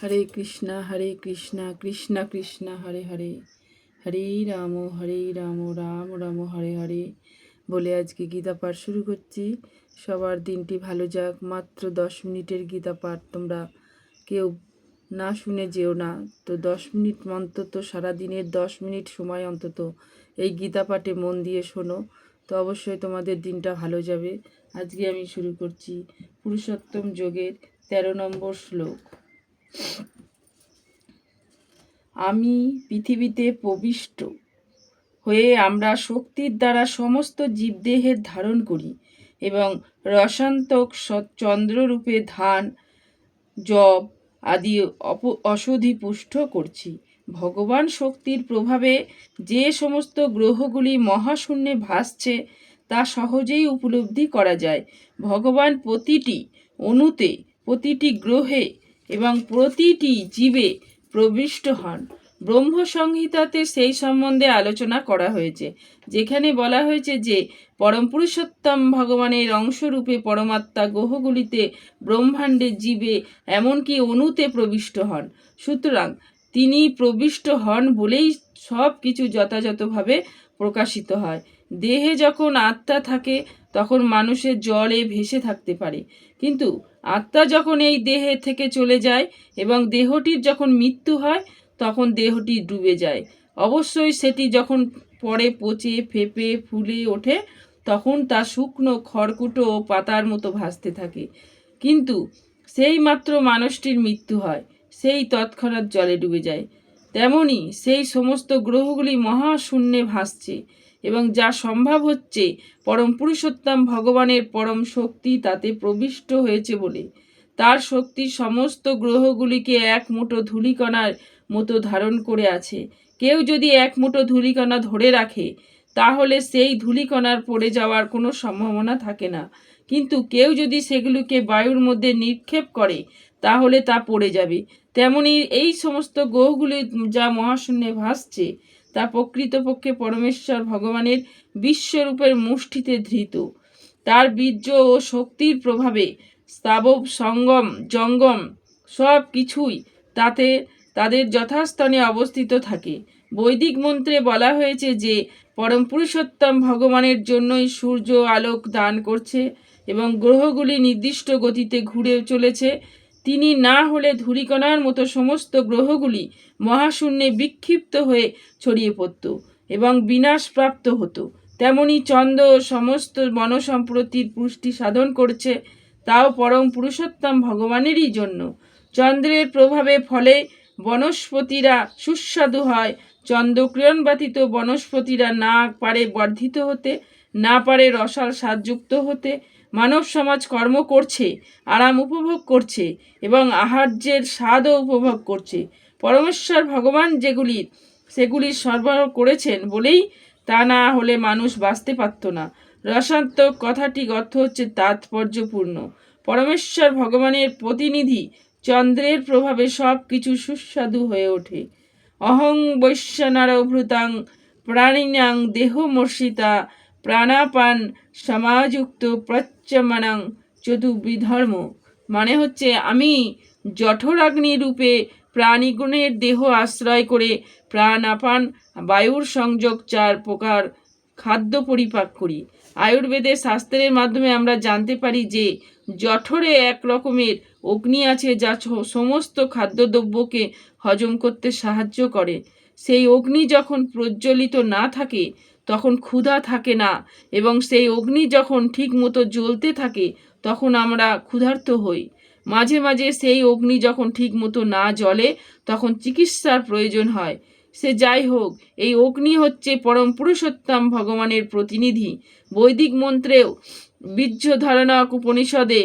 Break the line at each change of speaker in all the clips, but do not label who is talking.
হরে কৃষ্ণ কৃষ্ণ কৃষ্ণ হরে হরে, হরে রাম রাম রাম হরে হরে বলে আজকে গীতা পাঠ শুরু করছি। সবার দিনটি ভালো যাক। মাত্র 10 মিনিটের গীতা পাঠ, তোমরা কেউ না শুনে যেও না। তো 10 মিনিট অন্তত, সারাদিনের 10 মিনিট সময় অন্তত এই গীতা পাঠে মন দিয়ে শোনো, তো অবশ্যই তোমাদের দিনটা ভালো যাবে। আজকে আমি শুরু করছি পুরুষোত্তম যোগের 13 নম্বর শ্লোক। আমি পৃথিবীতে প্রবিষ্ট হয়ে আমরা শক্তির দ্বারা সমস্ত জীবদেহের ধারণ করি এবং রসান্তক চন্দ্ররূপে ধান, জব আদি অষধি পুষ্ট করছি। ভগবান শক্তির প্রভাবে যে সমস্ত গ্রহগুলি মহাশূন্যে ভাসছে তা সহজেই উপলব্ধি করা যায়। ভগবান প্রতিটি অণুতে, প্রতিটি গ্রহে এবং প্রতিটি জীবে প্রবিষ্ট হন। ব্রহ্মসংহিতাতে সেই সম্বন্ধে আলোচনা করা হয়েছে, যেখানে বলা হয়েছে যে পরম পুরুষোত্তম ভগবানের অংশরূপে পরমাত্মা গ্রহগুলিতে, ব্রহ্মাণ্ডের জীবে, এমনকি অণুতে প্রবিষ্ট হন। সুতরাং তিনি প্রবিষ্ট হন বলেই সব কিছু যথাযথভাবে প্রকাশিত হয়। দেহে যখন আত্মা থাকে তখন মানুষের জলে ভেসে থাকতে পারে, কিন্তু আত্মা যখন এই দেহে থেকে চলে যায় এবং দেহটির যখন মৃত্যু হয় তখন দেহটি ডুবে যায়। অবশ্যই সেটি যখন পরে পচে ফেপে ফুলে ওঠে তখন তা শুকনো খড়কুটো ও পাতার মতো ভাসতে থাকে, কিন্তু সেই মাত্র মানুষটির মৃত্যু হয়, সেই তৎক্ষণাৎ জলে ডুবে যায়। তেমনি সেই সমস্ত গ্রহগুলি মহাশূন্যে ভাসছে এবং যা সম্ভব হচ্ছে পরম পুরুষোত্তম ভগবানের পরম শক্তি তাতে প্রবিষ্ট হয়েছে বলে। তার শক্তি সমস্ত গ্রহগুলিকে এক মুঠো ধূলিকণার মতো ধারণ করে আছে। কেউ যদি এক মুঠো ধূলিকণা ধরে রাখে তাহলে সেই ধূলিকণার পড়ে যাওয়ার কোনো সম্ভাবনা থাকে না, কিন্তু কেউ যদি সেগুলোকে বায়ুর মধ্যে নিক্ষেপ করে তাহলে তা পড়ে যাবে। তেমনি এই সমস্ত গ্রহগুলি যা মহাশূন্যে ভাসছে তা প্রকৃতপক্ষে পরমেশ্বর ভগবানের বিশ্বরূপের মুষ্টিতে ধৃত। তার বীর্য ও শক্তির প্রভাবে স্থাবর সঙ্গম জঙ্গম সব কিছুই তাতে তাদের যথাস্থানে অবস্থিত থাকে। বৈদিক মন্ত্রে বলা হয়েছে যে পরম পুরুষোত্তম ভগবানের জন্যই সূর্য আলোক দান করছে এবং গ্রহগুলি নির্দিষ্ট গতিতে ঘুরে চলেছে। তিনি না হলে ধূলিকণার মতো সমস্ত গ্রহগুলি মহাশূন্যে বিক্ষিপ্ত হয়ে ছড়িয়ে পড়ত এবং বিনাশপ্রাপ্ত হতো। তেমনি চন্দ্র সমস্ত বনসম্প্রতির পুষ্টি সাধন করছে, তাও পরম পুরুষোত্তম ভগবানেরই জন্য। চন্দ্রের প্রভাবে ফলে বনস্পতিরা সুস্বাদু হয়। চন্দ্রকিরণ ব্যতীত বনস্পতিরা না পারে বর্ধিত হতে, না পারে রসাল স্বাদযুক্ত হতে। মানব সমাজ কর্ম করছে, আরাম উপভোগ করছে এবং আহার্যের স্বাদও উপভোগ করছে। পরমেশ্বর ভগবান সেগুলি সরবরাহ করেছেন বলেই, তা না হলে মানুষ বাঁচতে পারত না। রসাত্মক কথাটি অর্থ হচ্ছে তাৎপর্যপূর্ণ। পরমেশ্বর ভগবানের প্রতিনিধি চন্দ্রের প্রভাবে সব কিছু সুস্বাদু হয়ে ওঠে। অহং বৈশ্যনারভূতাং প্রাণিনাং দেহমর্ষিতা প্রাণাপান সমাযুক্ত প্রচ্যমানাং চতুর্বিধর্ম। মানে হচ্ছে আমি জঠরাগ্নি রূপে প্রাণীগুণের দেহ আশ্রয় করে প্রাণ আপান বায়ুর সংযোগ 4 প্রকার খাদ্য পরিপাক করি। আয়ুর্বেদের শাস্ত্রের মাধ্যমে আমরা জানতে পারি যে জঠরে এক রকমের অগ্নি আছে যা সমস্ত খাদ্যদ্রব্যকে হজম করতে সাহায্য করে। সেই অগ্নি যখন প্রজ্বলিত না থাকে তখন ক্ষুধা থাকে না, এবং সেই অগ্নি যখন ঠিক মতো জ্বলতে থাকে তখন আমরা ক্ষুধার্ত হই। মাঝে মাঝে সেই অগ্নি যখন ঠিক মতো না জ্বলে তখন চিকিৎসার প্রয়োজন হয়। সে যাই হোক, এই অগ্নি হচ্ছে পরম পুরুষোত্তম ভগবানের প্রতিনিধি। বৈদিক মন্ত্রেও বীর্যধারণক উপনিষদে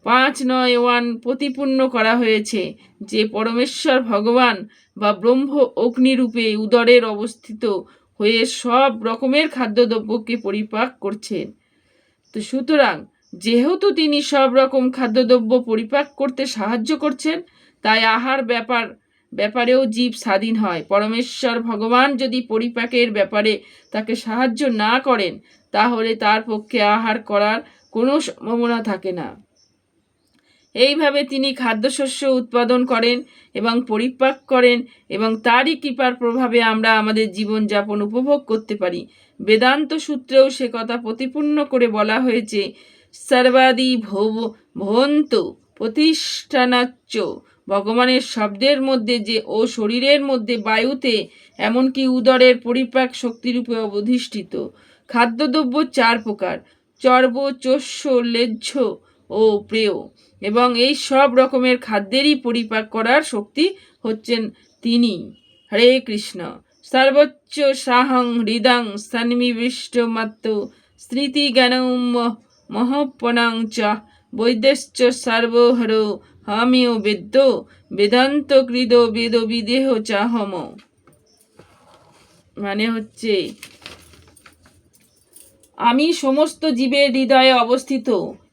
5:9 প্রতিপূর্ণ করা হয়েছে যে পরমেশ্বর ভগবান বা ব্রহ্ম অগ্নিরূপে উদরের অবস্থিত হয়ে সব রকমের খাদ্যদ্রব্যকে পরিপাক করছেন। তো সুতরাং যেহেতু তিনি সব রকম খাদ্যদ্রব্য পরিপাক করতে সাহায্য করছেন, তাই আহার ব্যাপারেও জীব স্বাধীন হয়। পরমেশ্বর ভগবান যদি পরিপাকের ব্যাপারে তাকে সাহায্য না করেন তাহলে তার পক্ষে আহার করার কোনো সম্ভাবনা থাকে না। এইভাবে তিনি খাদ্যশস্য উৎপাদন করেন এবং পরিপাক করেন এবং তারই কৃপার প্রভাবে আমরা আমাদের জীবনযাপন উপভোগ করতে পারি। বেদান্ত সূত্রেও সে কথা প্রতিপূর্ণ করে বলা হয়েছে, সর্বাদি ভবন্ত প্রতিষ্ঠানাচ্চ, ভগবানের শব্দের মধ্যে যে ও শরীরের মধ্যে বায়ুতে এমনকি উদরের পরিপাক শক্তিরূপে অবধিষ্ঠিত। খাদ্যদ্রব্য 4 প্রকার: চর্ব, চোষ্য, লেহ্য ও প্রেয়, এবং এই সব রকমের খাদ্যেরই পরিপাক করার শক্তি হচ্ছেন তিনি। হরে কৃষ্ণ। সর্বোচ্চ সাহং হৃদং সন্নিবিষ্ট মাত্র স্মৃতি জ্ঞানং মহপনাং চ বৈদ্যশ্চ সর্বহর হামিও বেদ্য বেদান্ত কৃদ বেদ বিদেহ চাহম। মানে হচ্ছে, আমি সমস্ত জীবের হৃদয়ে অবস্থিত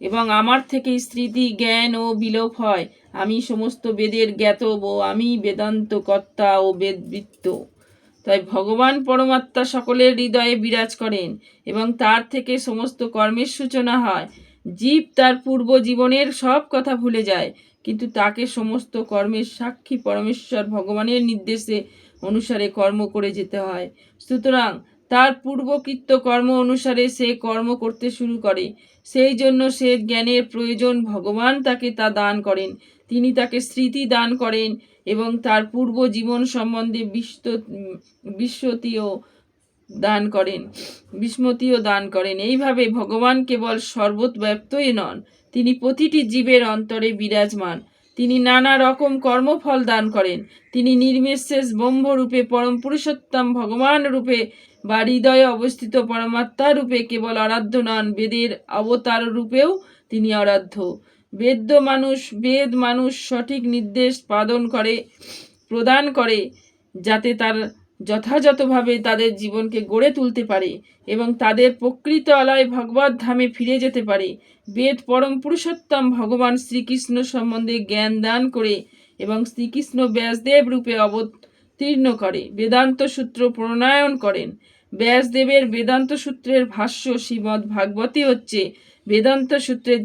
এবং আমার থেকে স্মৃতি জ্ঞান ও বিলোপ হয়। আমি সমস্ত বেদের জ্ঞাতব, আমি বেদান্ত কর্তা ও বেদবৃত্ত। তাই ভগবান পরমাত্মা সকলের হৃদয়ে বিরাজ করেন এবং তার থেকে সমস্ত কর্মের সূচনা হয়। জীব তার পূর্ব জীবনের সব কথা ভুলে যায়, কিন্তু তাকে সমস্ত কর্মের সাক্ষী পরমেশ্বর ভগবানের নির্দেশে অনুসারে কর্ম করে যেতে হয়। সুতরাং তার পূর্বকৃত কর্ম অনুসারে সে কর্ম করতে শুরু করে। সেই জন্য সে জ্ঞানের প্রয়োজন, ভগবান তাকে তা দান করেন। তিনি তাকে স্মৃতি দান করেন এবং তার পূর্ব জীবন সম্বন্ধে বিস্মৃতিও দান করেন। এইভাবে ভগবান কেবল সর্বব্যাপ্তই নন, তিনি প্রতিটি জীবের অন্তরে বিরাজমান। তিনি নানা রকম কর্মফল দান করেন। তিনি নির্বিশেষ ব্রহ্মরূপে, পরম পুরুষোত্তম ভগবান রূপে বা হৃদয়ে অবস্থিত পরমাত্মা রূপে কেবল আরাধ্য নন, বেদের অবতার রূপেও তিনি আরাধ্য। বেদ মানুষ সঠিক নির্দেশ প্রদান করে যাতে তার যথাযথভাবে তাদের জীবনকে গড়ে তুলতে পারে এবং তাদের প্রকৃত আলয় ভগবত ধামে ফিরে যেতে পারে। বেদ পরম পুরুষোত্তম ভগবান শ্রীকৃষ্ণ সম্বন্ধে জ্ঞান দান করে এবং শ্রীকৃষ্ণ ব্যাসদেব রূপে অবতীর্ণ করে বেদান্ত সূত্র প্রণয়ন করেন। ব্যাসদেবের বেদান্ত সূত্রের ভাষ্য শ্রীমদ্ ভাগবতী হচ্ছে বেদান্ত সূত্রের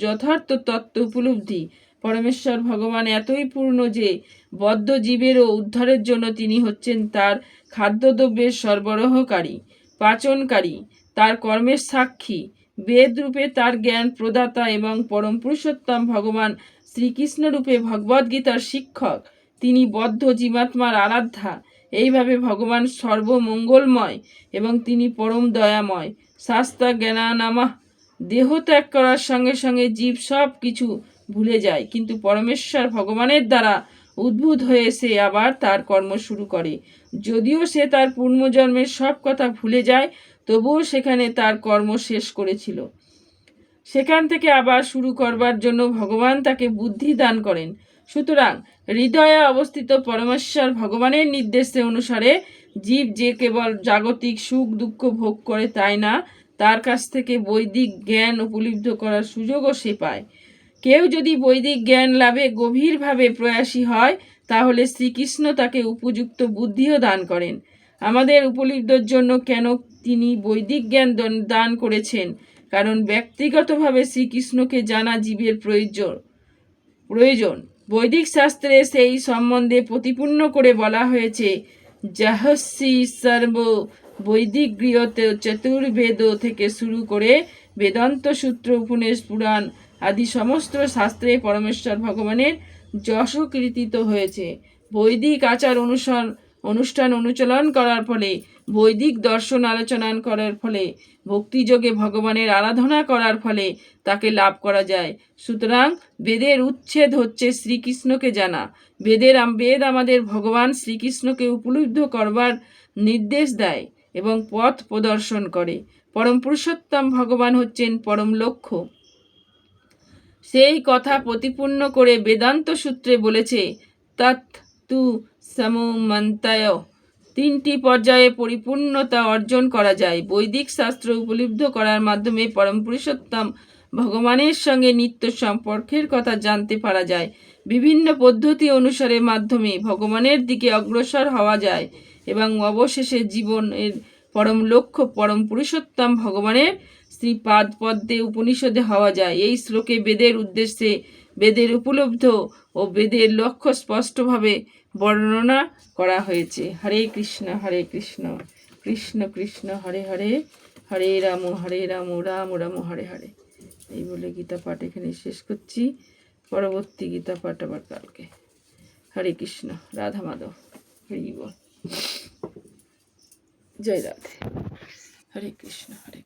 যথার্থ তত্ত্ব উপলব্ধি। পরমেশ্বর ভগবান এতই পূর্ণ যে বদ্ধ জীবেরও উদ্ধারের জন্য তিনি হচ্ছেন তার খাদ্যদ্রব্যের সরবরাহকারী, পাচনকারী, তার কর্মের সাক্ষী, বেদ রূপে তার জ্ঞান প্রদাতা এবং পরম পুরুষোত্তম ভগবান শ্রীকৃষ্ণ রূপে ভগবদ্গীতার শিক্ষক। তিনি বদ্ধ জীবাত্মার আরাধ্যা। এইভাবে ভগবান সর্বমঙ্গলময় এবং তিনি পরম দয়াময়। শাস্ত্র জ্ঞানানামা, দেহ ত্যাগ করার সঙ্গে সঙ্গে জীব সব কিছু ভুলে যায়, কিন্তু পরমেশ্বর ভগবানের দ্বারা উদ্ভূত হয়ে সে আবার তার কর্ম শুরু করে। যদিও সে তার পূর্বজন্মের সব কথা ভুলে যায়, তবুও সেখানে তার কর্ম শেষ করেছিল। সেখান থেকে আবার শুরু করবার জন্য ভগবান তাকে বুদ্ধি দান করেন। সুতরাং হৃদয়ে অবস্থিত পরমেশ্বর ভগবানের নির্দেশে অনুসারে জীব যে কেবল জাগতিক সুখ দুঃখ ভোগ করে তাই না, তার কাছ থেকে বৈদিক জ্ঞান উপলব্ধ করার সুযোগও সে পায়। কেউ যদি বৈদিক জ্ঞান লাভে গভীরভাবে প্রয়াসী হয়, তাহলে শ্রীকৃষ্ণ তাকে উপযুক্ত বুদ্ধিও দান করেন। আমাদের উপলব্ধির জন্য কেন তিনি বৈদিক জ্ঞান দান করেছেন? কারণ ব্যক্তিগতভাবে শ্রীকৃষ্ণকে জানা জীবের প্রয়োজন। বৈদিক শাস্ত্রে সেই সম্বন্ধে প্রতিপূর্ণ করে বলা হয়েছে, যাহস্যি সর্ব বৈদিক গৃহতে চতুর্বেদ থেকে শুরু করে বেদান্ত সূত্র, উপনিষ, পুরাণ আদি সমস্ত শাস্ত্রে পরমেশ্বর ভগবানের যশ কীর্তিত হয়েছে। বৈদিক আচার অনুষ্ঠান অনুচরণ করার ফলে, বৈদিক দর্শন আলোচনা করার ফলে, ভক্তিযোগে ভগবানের আরাধনা করার ফলে তাকে লাভ করা যায়। সুতরাং বেদের উচ্ছেদ হচ্ছে শ্রীকৃষ্ণকে জানা। বেদ আমাদের ভগবান শ্রীকৃষ্ণকে উপলব্ধ করবার নির্দেশ দেয় এবং পথ প্রদর্শন করে। পরম পুরুষোত্তম ভগবান হচ্ছেন পরম লক্ষ্য। সেই কথা প্রতিপূর্ণ করে বেদান্ত সূত্রে বলেছে, তৎ তু সমমন্তায়, 3টি পর্যায়ে পরিপূর্ণতা অর্জন করা যায়। বৈদিক শাস্ত্র উপলব্ধ করার মাধ্যমে পরম পুরুষোত্তম ভগবানের সঙ্গে নিত্য সম্পর্কের কথা জানতে পারা যায়। বিভিন্ন পদ্ধতি অনুসারে মাধ্যমে ভগবানের দিকে অগ্রসর হওয়া যায় এবং অবশেষে জীবনের পরম লক্ষ্য পরম পুরুষোত্তম ভগবানের শ্রীপাদ পদ্মে উপনিষদে হওয়া যায়। এই শ্লোকে বেদের উদ্দেশ্যে বেদের উপলব্ধ ও বেদের লক্ষ্য স্পষ্টভাবে বর্ণনা করা হয়েছে। হরে কৃষ্ণ কৃষ্ণ কৃষ্ণ হরে হরে, হরে রাম রাম রাম হরে হরে। এই বলে গীতা পাঠ এখানে শেষ করছি। পরবর্তী গীতা পাঠ আবার কালকে। হরে কৃষ্ণ, রাধা মাধব, হরি বল, জয় রাধে। হরে কৃষ্ণ হরে।